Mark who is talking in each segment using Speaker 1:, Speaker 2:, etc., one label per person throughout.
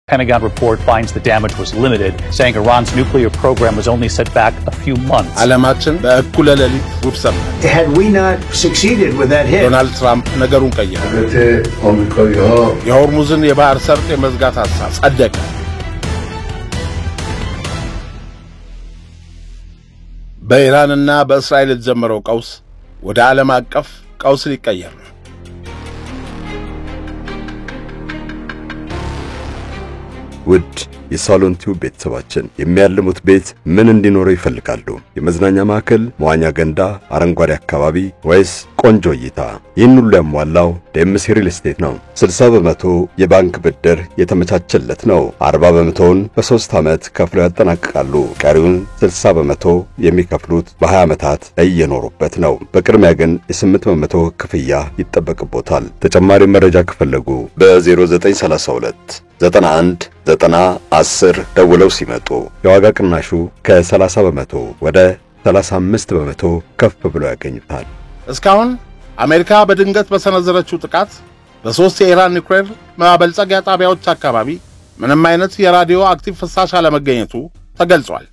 Speaker 1: Pentagon report finds the damage was limited, saying Iran's nuclear program was only set back a few months.
Speaker 2: Had we not succeeded with that hit,
Speaker 3: Donald Trump ነገሩን ቀየረ። የሆርሙዝን የባህር ሰርጥ የመዝጋት ሐሳብ ጸደቀ። በኢራንና በእስራኤል የተጀመረው ቀውስ ወደ ዓለም አቀፍ ቀውስ ሊቀየር ነው።
Speaker 4: ውድ የሳሎን ቲዩብ ቤተሰባችን የሚያልሙት ቤት ምን እንዲኖረው ይፈልጋሉ? የመዝናኛ ማዕከል፣ መዋኛ ገንዳ፣ አረንጓዴ አካባቢ ወይስ ቆንጆ እይታ? ይህን ሁሉ ያሟላው ዴምሲ ሪል ስቴት ነው። 60% የባንክ ብድር የተመቻቸለት ነው። 40%ውን በ3 ዓመት ከፍለው ያጠናቅቃሉ። ቀሪውን 60% የሚከፍሉት በ20 ዓመታት እየኖሩበት ነው። በቅድሚያ ግን የ8% ክፍያ ይጠበቅቦታል። ተጨማሪ መረጃ ከፈለጉ በ0932 919010 ደውለው ሲመጡ የዋጋ ቅናሹ ከ30% ወደ 35% ከፍ ብሎ ያገኙታል።
Speaker 3: እስካሁን አሜሪካ በድንገት በሰነዘረችው ጥቃት በ3 የኢራን ኒውክሌር ማበልጸጊያ ጣቢያዎች አካባቢ ምንም አይነት የራዲዮ አክቲቭ ፍሳሽ አለመገኘቱ ተገልጿል።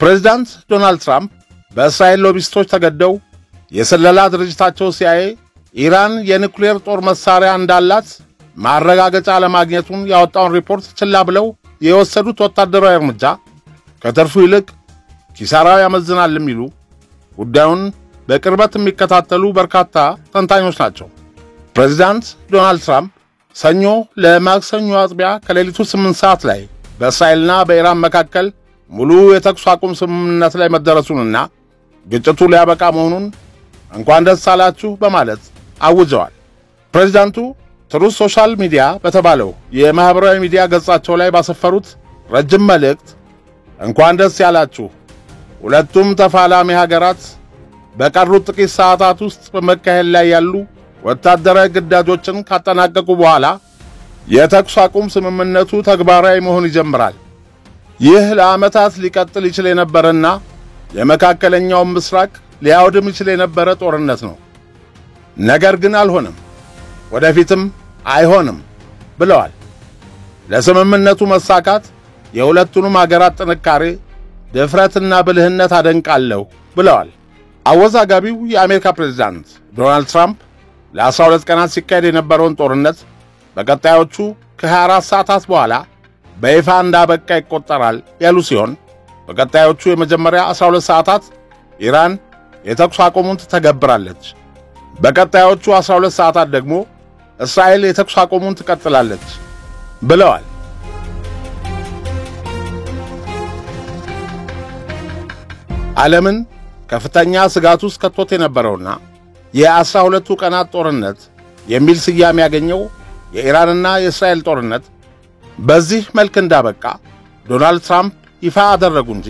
Speaker 3: ፕሬዝዳንት ዶናልድ ትራምፕ በእስራኤል ሎቢስቶች ተገደው የስለላ ድርጅታቸው ሲአይኤ ኢራን የኒውክሌር ጦር መሳሪያ እንዳላት ማረጋገጫ ለማግኘቱን ያወጣውን ሪፖርት ችላ ብለው የወሰዱት ወታደራዊ እርምጃ ከትርፉ ይልቅ ኪሳራው ያመዝናል የሚሉ ጉዳዩን በቅርበት የሚከታተሉ በርካታ ተንታኞች ናቸው። ፕሬዝዳንት ዶናልድ ትራምፕ ሰኞ ለማክሰኞ አጥቢያ ከሌሊቱ 8 ሰዓት ላይ በእስራኤልና በኢራን መካከል ሙሉ የተኩስ አቁም ስምምነት ላይ መደረሱንና ግጭቱ ሊያበቃ መሆኑን እንኳን ደስ አላችሁ በማለት አውጀዋል። ፕሬዝዳንቱ ትሩዝ ሶሻል ሚዲያ በተባለው የማህበራዊ ሚዲያ ገጻቸው ላይ ባሰፈሩት ረጅም መልእክት እንኳን ደስ ያላችሁ፣ ሁለቱም ተፋላሚ ሀገራት በቀሩት ጥቂት ሰዓታት ውስጥ በመካሄድ ላይ ያሉ ወታደራዊ ግዳጆችን ካጠናቀቁ በኋላ የተኩስ አቁም ስምምነቱ ተግባራዊ መሆን ይጀምራል። ይህ ለዓመታት ሊቀጥል ይችል የነበረና የመካከለኛው ምስራቅ ሊያወድም ይችል የነበረ ጦርነት ነው። ነገር ግን አልሆነም፣ ወደፊትም አይሆንም ብለዋል። ለስምምነቱ መሳካት የሁለቱንም ሀገራት ጥንካሬ፣ ድፍረትና ብልህነት አደንቃለሁ ብለዋል። አወዛጋቢው የአሜሪካ ፕሬዝዳንት ዶናልድ ትራምፕ ለ12 ቀናት ሲካሄድ የነበረውን ጦርነት በቀጣዮቹ ከ24 ሰዓታት በኋላ በይፋ እንዳበቃ ይቆጠራል ያሉ ሲሆን በቀጣዮቹ የመጀመሪያ 12 ሰዓታት ኢራን የተኩስ አቁሙን ትተገብራለች። በቀጣዮቹ 12 ሰዓታት ደግሞ እስራኤል የተኩስ አቁሙን ትቀጥላለች ብለዋል። ዓለምን ከፍተኛ ስጋት ውስጥ ከቶት የነበረውና የ12ቱ ቀናት ጦርነት የሚል ስያሜ ያገኘው የኢራንና የእስራኤል ጦርነት በዚህ መልክ እንዳበቃ ዶናልድ ትራምፕ ይፋ አደረጉ እንጂ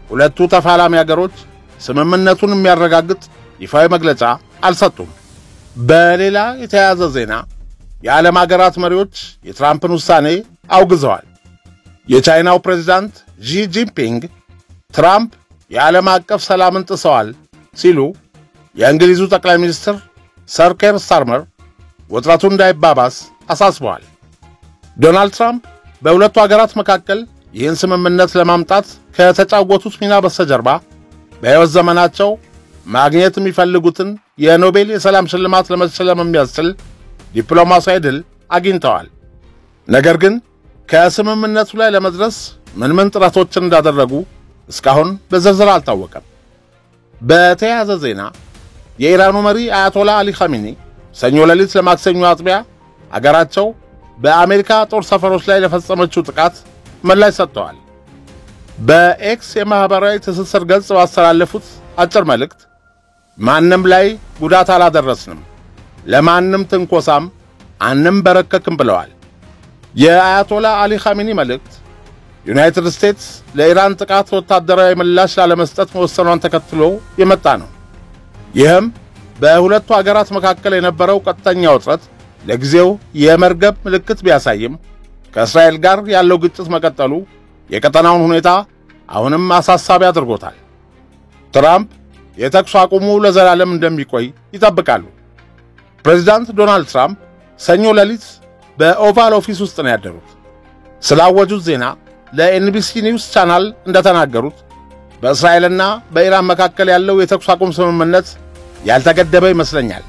Speaker 3: ሁለቱ ተፋላሚ ሀገሮች ስምምነቱን የሚያረጋግጥ ይፋዊ መግለጫ አልሰጡም። በሌላ የተያያዘ ዜና የዓለም ሀገራት መሪዎች የትራምፕን ውሳኔ አውግዘዋል። የቻይናው ፕሬዝዳንት ዢ ጂንፒንግ ትራምፕ የዓለም አቀፍ ሰላምን ጥሰዋል ሲሉ የእንግሊዙ ጠቅላይ ሚኒስትር ሰር ኬር ስታርመር ውጥረቱ እንዳይባባስ አሳስበዋል። ዶናልድ ትራምፕ በሁለቱ ሀገራት መካከል ይህን ስምምነት ለማምጣት ከተጫወቱት ሚና በስተጀርባ በሕይወት ዘመናቸው ማግኘት የሚፈልጉትን የኖቤል የሰላም ሽልማት ለመሸለም የሚያስችል ዲፕሎማሲያዊ ድል አግኝተዋል። ነገር ግን ከስምምነቱ ላይ ለመድረስ ምን ጥረቶችን እንዳደረጉ እስካሁን በዝርዝር አልታወቀም። በተያያዘ ዜና የኢራኑ መሪ አያቶላ አሊ ኻሜኒ ሰኞ ሌሊት ለማክሰኞ አጥቢያ አገራቸው በአሜሪካ ጦር ሰፈሮች ላይ ለፈጸመችው ጥቃት ምላሽ ሰጥተዋል። በኤክስ የማህበራዊ ትስስር ገጽ ባስተላለፉት አጭር መልእክት ማንም ላይ ጉዳት አላደረስንም፣ ለማንም ትንኮሳም አንንበረከክም ብለዋል። የአያቶላ አሊ ኻሜኒ መልእክት ዩናይትድ ስቴትስ ለኢራን ጥቃት ወታደራዊ ምላሽ ላለመስጠት መወሰኗን ተከትሎ የመጣ ነው። ይህም በሁለቱ ሀገራት መካከል የነበረው ቀጥተኛ ውጥረት ለጊዜው የመርገብ ምልክት ቢያሳይም ከእስራኤል ጋር ያለው ግጭት መቀጠሉ የቀጠናውን ሁኔታ አሁንም አሳሳቢ አድርጎታል። ትራምፕ የተኩስ አቁሙ ለዘላለም እንደሚቆይ ይጠብቃሉ። ፕሬዝዳንት ዶናልድ ትራምፕ ሰኞ ሌሊት በኦቫል ኦፊስ ውስጥ ነው ያደሩት። ስላወጁት ዜና ለኤንቢሲ ኒውስ ቻናል እንደተናገሩት በእስራኤልና በኢራን መካከል ያለው የተኩስ አቁም ስምምነት ያልተገደበ ይመስለኛል፣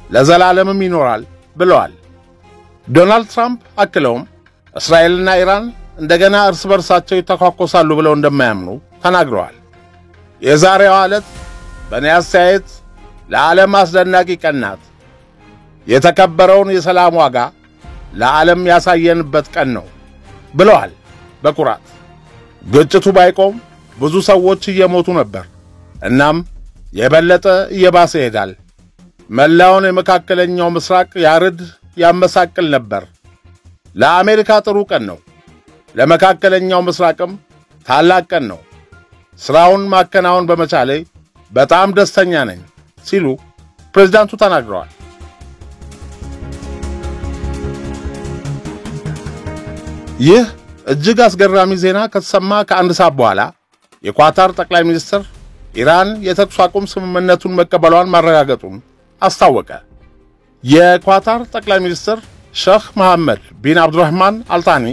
Speaker 3: ለዘላለምም ይኖራል ብለዋል። ዶናልድ ትራምፕ አክለውም እስራኤልና ኢራን እንደገና እርስ በርሳቸው ይተኳኮሳሉ ብለው እንደማያምኑ ተናግረዋል። የዛሬዋ ዕለት በእኔ አስተያየት ለዓለም አስደናቂ ቀን ናት። የተከበረውን የሰላም ዋጋ ለዓለም ያሳየንበት ቀን ነው ብለዋል በኩራት። ግጭቱ ባይቆም ብዙ ሰዎች እየሞቱ ነበር፣ እናም የበለጠ እየባሰ ይሄዳል። መላውን የመካከለኛው ምስራቅ ያርድ ያመሳቅል ነበር። ለአሜሪካ ጥሩ ቀን ነው፣ ለመካከለኛው ምስራቅም ታላቅ ቀን ነው። ስራውን ማከናወን በመቻሌ በጣም ደስተኛ ነኝ ሲሉ ፕሬዝዳንቱ ተናግረዋል። ይህ እጅግ አስገራሚ ዜና ከተሰማ ከአንድ ሰዓት በኋላ የኳታር ጠቅላይ ሚኒስትር ኢራን የተኩስ አቁም ስምምነቱን መቀበሏን ማረጋገጡን አስታወቀ። የኳታር ጠቅላይ ሚኒስትር ሼክ መሐመድ ቢን አብዱራህማን አልታኒ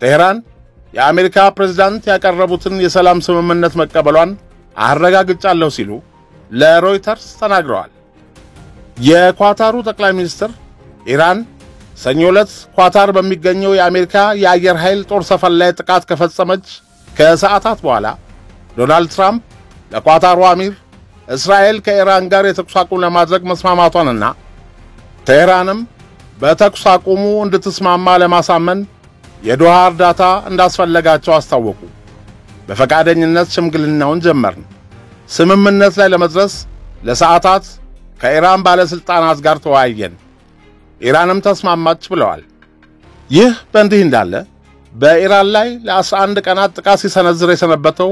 Speaker 3: ቴህራን የአሜሪካ ፕሬዝዳንት ያቀረቡትን የሰላም ስምምነት መቀበሏን አረጋግጫለሁ ሲሉ ለሮይተርስ ተናግረዋል። የኳታሩ ጠቅላይ ሚኒስትር ኢራን ሰኞ ዕለት ኳታር በሚገኘው የአሜሪካ የአየር ኃይል ጦር ሰፈር ላይ ጥቃት ከፈጸመች ከሰዓታት በኋላ ዶናልድ ትራምፕ ለኳታሩ አሚር እስራኤል ከኢራን ጋር የተኩስ አቁም ለማድረግ መስማማቷንና ቴህራንም በተኩስ አቁሙ እንድትስማማ ለማሳመን የዶሃ እርዳታ እንዳስፈለጋቸው አስታወቁ። በፈቃደኝነት ሽምግልናውን ጀመርን። ስምምነት ላይ ለመድረስ ለሰዓታት ከኢራን ባለስልጣናት ጋር ተወያየን። ኢራንም ተስማማች ብለዋል። ይህ በእንዲህ እንዳለ በኢራን ላይ ለ11 ቀናት ጥቃት ሲሰነዝር የሰነበተው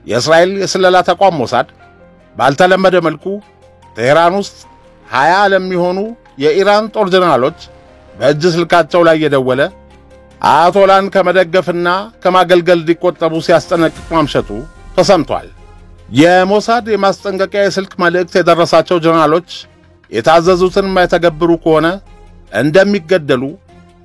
Speaker 3: የእስራኤል የስለላ ተቋም ሞሳድ ባልተለመደ መልኩ ቴህራን ውስጥ 20 ለሚሆኑ የኢራን ጦር ጀነራሎች በእጅ ስልካቸው ላይ የደወለ አያቶላን ከመደገፍና ከማገልገል እንዲቆጠቡ ሲያስጠነቅቅ ማምሸቱ ተሰምቷል። የሞሳድ የማስጠንቀቂያ የስልክ መልእክት የደረሳቸው ጀነራሎች የታዘዙትን የማይተገብሩ ከሆነ እንደሚገደሉ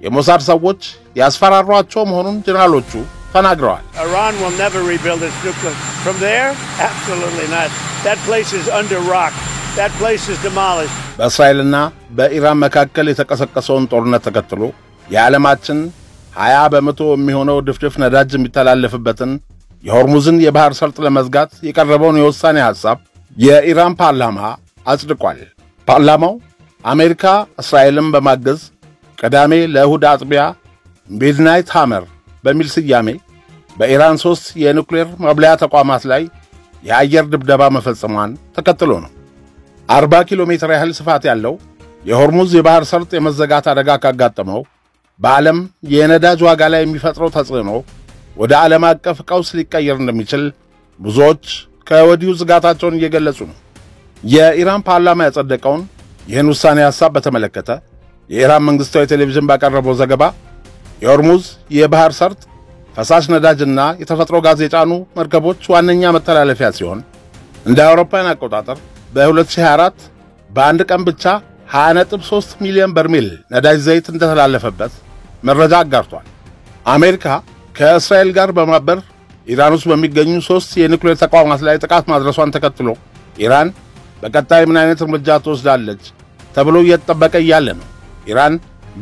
Speaker 3: የሞሳድ ሰዎች ያስፈራሯቸው መሆኑን ጀነራሎቹ ተናግረዋል።
Speaker 5: Iran will never rebuild its nuclear from there. Absolutely not. That place is under rock. That place is demolished.
Speaker 3: በእስራኤልና በኢራን መካከል የተቀሰቀሰውን ጦርነት ተከትሎ የዓለማችን 20% የሚሆነው ድፍድፍ ነዳጅ የሚተላለፍበትን የሆርሙዝን የባህር ሰርጥ ለመዝጋት የቀረበውን የውሳኔ ሐሳብ የኢራን ፓርላማ አጽድቋል። ፓርላማው አሜሪካ እስራኤልን በማገዝ ቅዳሜ ለእሁድ አጥቢያ ሚድናይት ሃመር በሚል ስያሜ በኢራን 3 የኒውክሌር ማብለያ ተቋማት ላይ የአየር ድብደባ መፈጸሟን ተከትሎ ነው። 40 ኪሎ ሜትር ያህል ስፋት ያለው የሆርሙዝ የባህር ሰርጥ የመዘጋት አደጋ ካጋጠመው በዓለም የነዳጅ ዋጋ ላይ የሚፈጥረው ተጽዕኖ ወደ ዓለም አቀፍ ቀውስ ሊቀየር እንደሚችል ብዙዎች ከወዲሁ ስጋታቸውን እየገለጹ ነው። የኢራን ፓርላማ ያጸደቀውን ይህን ውሳኔ ሐሳብ በተመለከተ የኢራን መንግስታዊ ቴሌቪዥን ባቀረበው ዘገባ የሆርሙዝ የባህር ሰርጥ ፈሳሽ ነዳጅና የተፈጥሮ ጋዝ የጫኑ መርከቦች ዋነኛ መተላለፊያ ሲሆን እንደ አውሮፓውያን አቆጣጠር በ2024 በአንድ ቀን ብቻ 20.3 ሚሊዮን በርሜል ነዳጅ ዘይት እንደተላለፈበት መረጃ አጋርቷል። አሜሪካ ከእስራኤል ጋር በማበር ኢራን ውስጥ በሚገኙ 3 የኒውክሌር ተቋማት ላይ ጥቃት ማድረሷን ተከትሎ ኢራን በቀጣይ ምን አይነት እርምጃ ትወስዳለች ተብሎ እየተጠበቀ ያለ ነው። ኢራን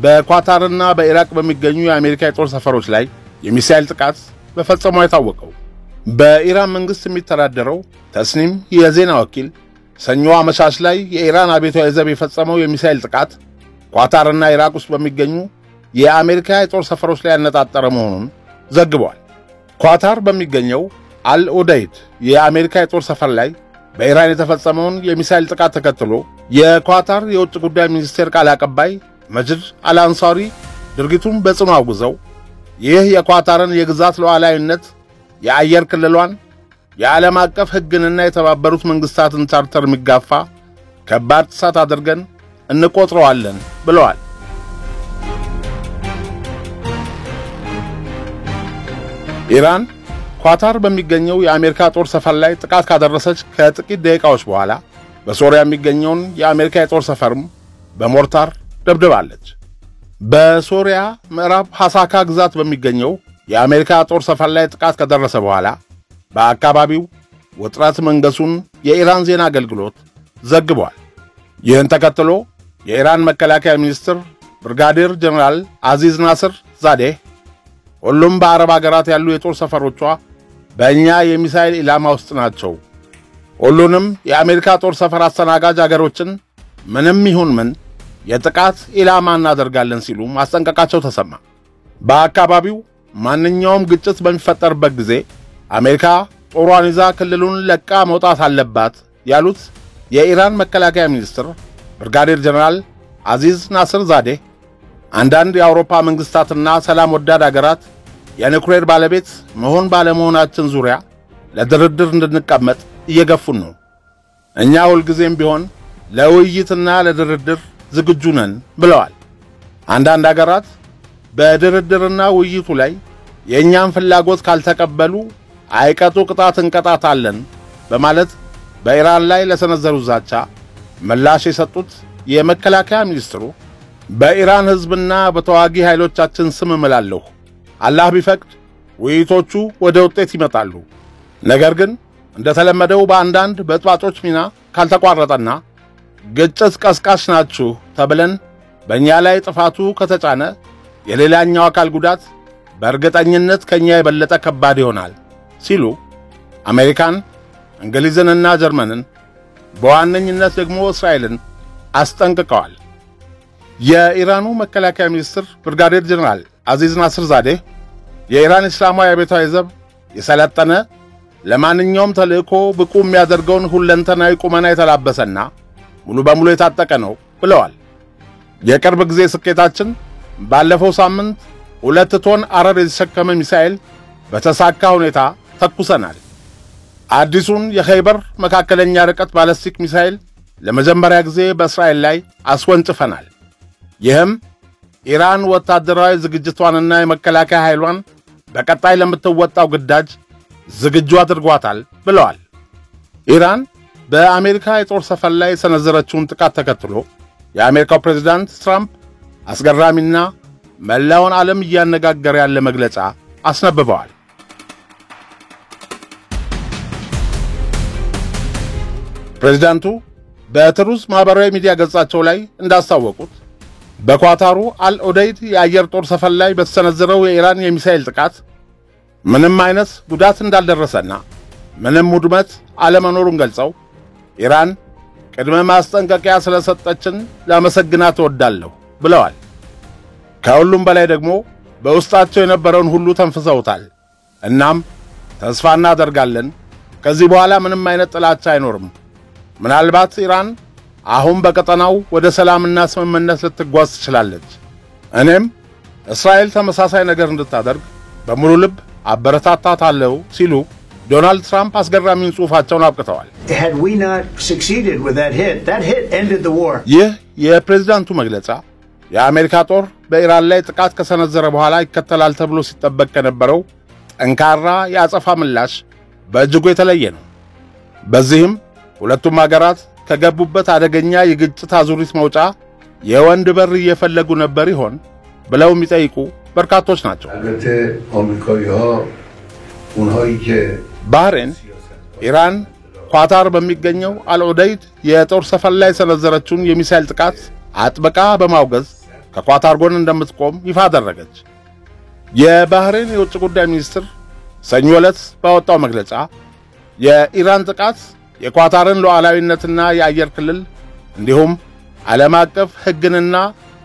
Speaker 3: በኳታርና በኢራቅ በሚገኙ የአሜሪካ የጦር ሰፈሮች ላይ የሚሳኤል ጥቃት በፈጸመው የታወቀው በኢራን መንግስት የሚተዳደረው ተስኒም የዜና ወኪል ሰኞ አመሻሽ ላይ የኢራን አብዮታዊ ዘብ የፈጸመው የሚሳኤል ጥቃት ኳታርና ኢራቅ ውስጥ በሚገኙ የአሜሪካ የጦር ሰፈሮች ላይ ያነጣጠረ መሆኑን ዘግቧል። ኳታር በሚገኘው አልኡደይድ የአሜሪካ የጦር ሰፈር ላይ በኢራን የተፈጸመውን የሚሳኤል ጥቃት ተከትሎ የኳታር የውጭ ጉዳይ ሚኒስቴር ቃል አቀባይ መጅድ አልአንሳሪ ድርጊቱን በጽኑ አውግዘው ይህ የኳታርን የግዛት ሉዓላዊነት፣ የአየር ክልሏን፣ የዓለም አቀፍ ሕግንና የተባበሩት መንግስታትን ቻርተር የሚጋፋ ከባድ ጥሰት አድርገን እንቆጥረዋለን ብለዋል። ኢራን ኳታር በሚገኘው የአሜሪካ ጦር ሰፈር ላይ ጥቃት ካደረሰች ከጥቂት ደቂቃዎች በኋላ በሶሪያ የሚገኘውን የአሜሪካ የጦር ሰፈርም በሞርታር ደብድባለች። በሶሪያ ምዕራብ ሐሳካ ግዛት በሚገኘው የአሜሪካ ጦር ሰፈር ላይ ጥቃት ከደረሰ በኋላ በአካባቢው ውጥረት መንገሱን የኢራን ዜና አገልግሎት ዘግቧል። ይህን ተከትሎ የኢራን መከላከያ ሚኒስትር ብርጋዴር ጀነራል አዚዝ ናስር ዛዴህ ሁሉም በአረብ ሀገራት ያሉ የጦር ሰፈሮቿ በእኛ የሚሳኤል ኢላማ ውስጥ ናቸው፣ ሁሉንም የአሜሪካ ጦር ሰፈር አስተናጋጅ አገሮችን ምንም ይሁን ምን የጥቃት ኢላማ እናደርጋለን ሲሉ ማስጠንቀቃቸው ተሰማ። በአካባቢው ማንኛውም ግጭት በሚፈጠርበት ጊዜ አሜሪካ ጦሯን ይዛ ክልሉን ለቃ መውጣት አለባት ያሉት የኢራን መከላከያ ሚኒስትር ብርጋዴር ጀነራል አዚዝ ናስር ዛዴህ አንዳንድ የአውሮፓ መንግስታትና ሰላም ወዳድ አገራት የኒውክሌር ባለቤት መሆን ባለመሆናችን ዙሪያ ለድርድር እንድንቀመጥ እየገፉን ነው። እኛ ሁልጊዜም ቢሆን ለውይይትና ለድርድር ዝግጁ ነን ብለዋል። አንዳንድ አገራት በድርድርና ውይይቱ ላይ የእኛን ፍላጎት ካልተቀበሉ አይቀጡ ቅጣት እንቀጣታለን በማለት በኢራን ላይ ለሰነዘሩ ዛቻ ምላሽ የሰጡት የመከላከያ ሚኒስትሩ በኢራን ህዝብና በተዋጊ ኃይሎቻችን ስም እምላለሁ አላህ ቢፈቅድ ውይይቶቹ ወደ ውጤት ይመጣሉ። ነገር ግን እንደተለመደው በአንዳንድ በጥባጮች ሚና ካልተቋረጠና ግጭት ቀስቃሽ ናችሁ ተብለን በእኛ ላይ ጥፋቱ ከተጫነ የሌላኛው አካል ጉዳት በእርግጠኝነት ከኛ የበለጠ ከባድ ይሆናል ሲሉ አሜሪካን፣ እንግሊዝንና ጀርመንን በዋነኝነት ደግሞ እስራኤልን አስጠንቅቀዋል። የኢራኑ መከላከያ ሚኒስትር ብርጋዴር ጀነራል አዚዝ ናስር ዛዴህ የኢራን እስላማዊ አብዮታዊ ዘብ የሰለጠነ ለማንኛውም ተልእኮ ብቁ የሚያደርገውን ሁለንተናዊ ቁመና የተላበሰና ሙሉ በሙሉ የታጠቀ ነው ብለዋል። የቅርብ ጊዜ ስኬታችን ባለፈው ሳምንት 2 ቶን አረር የተሸከመ ሚሳኤል በተሳካ ሁኔታ ተኩሰናል። አዲሱን የኸይበር መካከለኛ ርቀት ባለስቲክ ሚሳኤል ለመጀመሪያ ጊዜ በእስራኤል ላይ አስወንጭፈናል። ይህም ኢራን ወታደራዊ ዝግጅቷንና የመከላከያ ኃይሏን በቀጣይ ለምትወጣው ግዳጅ ዝግጁ አድርጓታል ብለዋል። ኢራን በአሜሪካ የጦር ሰፈር ላይ የሰነዘረችውን ጥቃት ተከትሎ የአሜሪካው ፕሬዝዳንት ትራምፕ አስገራሚና መላውን ዓለም እያነጋገረ ያለ መግለጫ አስነብበዋል። ፕሬዝዳንቱ በትሩዝ ማህበራዊ ሚዲያ ገጻቸው ላይ እንዳስታወቁት በኳታሩ አልዑደይድ የአየር ጦር ሰፈር ላይ በተሰነዘረው የኢራን የሚሳኤል ጥቃት ምንም አይነት ጉዳት እንዳልደረሰና ምንም ውድመት አለመኖሩን ገልጸው ኢራን ቅድመ ማስጠንቀቂያ ስለሰጠችን ላመሰግናት እወዳለሁ ብለዋል። ከሁሉም በላይ ደግሞ በውስጣቸው የነበረውን ሁሉ ተንፍሰውታል። እናም ተስፋ እናደርጋለን ከዚህ በኋላ ምንም አይነት ጥላቻ አይኖርም። ምናልባት ኢራን አሁን በቀጠናው ወደ ሰላምና ስምምነት ልትጓዝ ትችላለች። እኔም እስራኤል ተመሳሳይ ነገር እንድታደርግ በሙሉ ልብ አበረታታታለሁ ሲሉ ዶናልድ ትራምፕ አስገራሚውን ጽሑፋቸውን አብቅተዋል። ይህ የፕሬዝዳንቱ መግለጫ የአሜሪካ ጦር በኢራን ላይ ጥቃት ከሰነዘረ በኋላ ይከተላል ተብሎ ሲጠበቅ ከነበረው ጠንካራ የአጸፋ ምላሽ በእጅጉ የተለየ ነው። በዚህም ሁለቱም ሀገራት ከገቡበት አደገኛ የግጭት አዙሪት መውጫ የወንድ በር እየፈለጉ ነበር ይሆን ብለው የሚጠይቁ በርካቶች ናቸው። ባህሬን ኢራን ኳታር በሚገኘው አልዑደይድ የጦር ሰፈር ላይ ሰነዘረችውን የሚሳኤል ጥቃት አጥብቃ በማውገዝ ከኳታር ጎን እንደምትቆም ይፋ አደረገች። የባህሬን የውጭ ጉዳይ ሚኒስትር ሰኞ ዕለት ባወጣው መግለጫ የኢራን ጥቃት የኳታርን ሉዓላዊነትና የአየር ክልል እንዲሁም ዓለም አቀፍ ሕግንና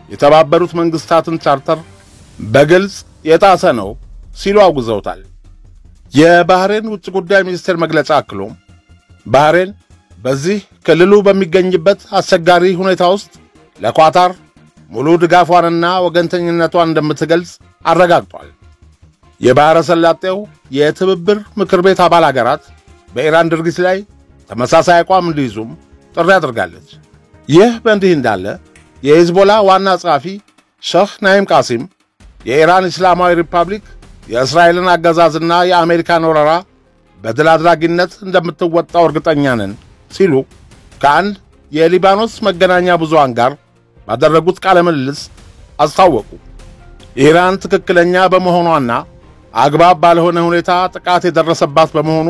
Speaker 3: የተባበሩት መንግስታትን ቻርተር በግልጽ የጣሰ ነው ሲሉ አውግዘውታል። የባህሬን ውጭ ጉዳይ ሚኒስቴር መግለጫ አክሎም ባህሬን በዚህ ክልሉ በሚገኝበት አስቸጋሪ ሁኔታ ውስጥ ለኳታር ሙሉ ድጋፏንና ወገንተኝነቷን እንደምትገልጽ አረጋግጧል። የባህረ ሰላጤው የትብብር ምክር ቤት አባል አገራት በኢራን ድርጊት ላይ ተመሳሳይ አቋም እንዲይዙም ጥሪ አድርጋለች። ይህ በእንዲህ እንዳለ የሂዝቦላ ዋና ጸሐፊ ሼህ ናኢም ቃሲም የኢራን እስላማዊ ሪፐብሊክ የእስራኤልን አገዛዝና የአሜሪካን ወረራ በድል አድራጊነት እንደምትወጣው እርግጠኛ ነን ሲሉ ከአንድ የሊባኖስ መገናኛ ብዙሃን ጋር ባደረጉት ቃለ ምልልስ አስታወቁ። ኢራን ትክክለኛ በመሆኗና አግባብ ባልሆነ ሁኔታ ጥቃት የደረሰባት በመሆኑ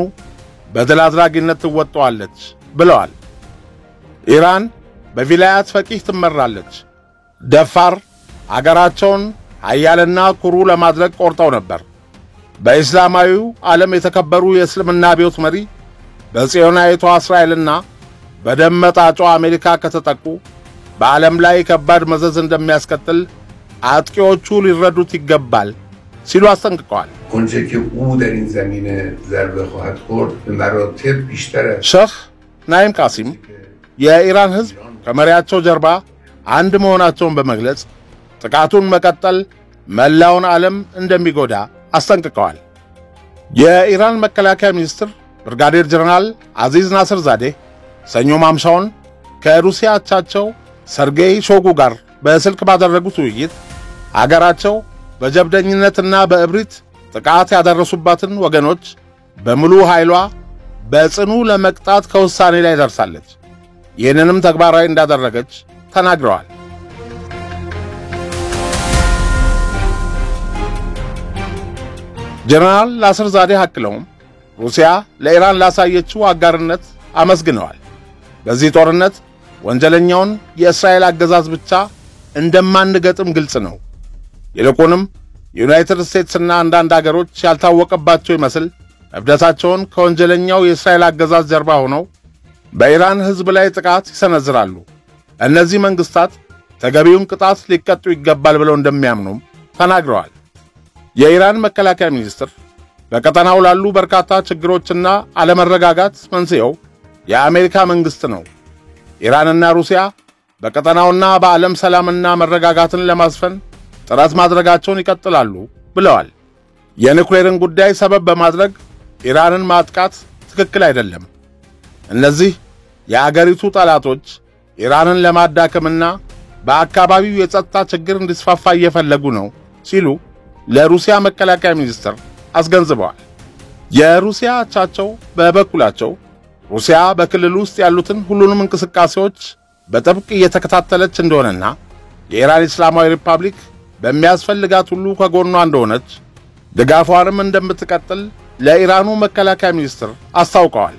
Speaker 3: በድል አድራጊነት ትወጣዋለች ብለዋል። ኢራን በቪላያት ፈቂህ ትመራለች። ደፋር አገራቸውን ኃያልና ኩሩ ለማድረግ ቆርጠው ነበር። በእስላማዊው ዓለም የተከበሩ የእስልምና አብዮት መሪ በጽዮናዊቷ እስራኤልና በደም መጣጯ አሜሪካ ከተጠቁ በዓለም ላይ ከባድ መዘዝ እንደሚያስከትል አጥቂዎቹ ሊረዱት ይገባል ሲሉ አስጠንቅቀዋል። ሼህ ናኢም ቃሲም የኢራን ሕዝብ ከመሪያቸው ጀርባ አንድ መሆናቸውን በመግለጽ ጥቃቱን መቀጠል መላውን ዓለም እንደሚጎዳ አስጠንቅቀዋል። የኢራን መከላከያ ሚኒስትር ብርጋዴር ጀነራል አዚዝ ናስር ዛዴ ሰኞ ማምሻውን ከሩሲያ አቻቸው ሰርጌይ ሾጉ ጋር በስልክ ባደረጉት ውይይት አገራቸው በጀብደኝነትና በእብሪት ጥቃት ያደረሱባትን ወገኖች በሙሉ ኃይሏ በጽኑ ለመቅጣት ከውሳኔ ላይ ደርሳለች፣ ይህንንም ተግባራዊ እንዳደረገች ተናግረዋል። ጀነራል ናስር ዛዴ አክለውም ሩሲያ ለኢራን ላሳየችው አጋርነት አመስግነዋል። በዚህ ጦርነት ወንጀለኛውን የእስራኤል አገዛዝ ብቻ እንደማንገጥም ግልጽ ነው። ይልቁንም ዩናይትድ ስቴትስና አንዳንድ አገሮች ያልታወቀባቸው ይመስል እብደታቸውን ከወንጀለኛው የእስራኤል አገዛዝ ጀርባ ሆነው በኢራን ሕዝብ ላይ ጥቃት ይሰነዝራሉ። እነዚህ መንግስታት ተገቢውን ቅጣት ሊቀጡ ይገባል ብለው እንደሚያምኑም ተናግረዋል። የኢራን መከላከያ ሚኒስትር በቀጠናው ላሉ በርካታ ችግሮችና አለመረጋጋት መንስኤው የአሜሪካ መንግስት ነው፣ ኢራንና ሩሲያ በቀጠናውና በዓለም ሰላምና መረጋጋትን ለማስፈን ጥረት ማድረጋቸውን ይቀጥላሉ ብለዋል። የኒውክሌርን ጉዳይ ሰበብ በማድረግ ኢራንን ማጥቃት ትክክል አይደለም። እነዚህ የአገሪቱ ጠላቶች ኢራንን ለማዳከምና በአካባቢው የጸጥታ ችግር እንዲስፋፋ እየፈለጉ ነው ሲሉ ለሩሲያ መከላከያ ሚኒስትር አስገንዝበዋል። የሩሲያ አቻቸው በበኩላቸው ሩሲያ በክልሉ ውስጥ ያሉትን ሁሉንም እንቅስቃሴዎች በጥብቅ እየተከታተለች እንደሆነና የኢራን እስላማዊ ሪፐብሊክ በሚያስፈልጋት ሁሉ ከጎኗ እንደሆነች ድጋፏንም እንደምትቀጥል ለኢራኑ መከላከያ ሚኒስትር አስታውቀዋል።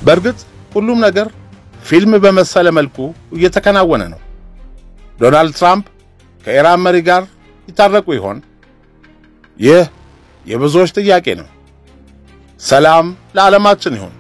Speaker 3: በእርግጥ ሁሉም ነገር ፊልም በመሰለ መልኩ እየተከናወነ ነው። ዶናልድ ትራምፕ ከኢራን መሪ ጋር ይታረቁ ይሆን? ይህ የብዙዎች ጥያቄ ነው። ሰላም ለዓለማችን ይሁን።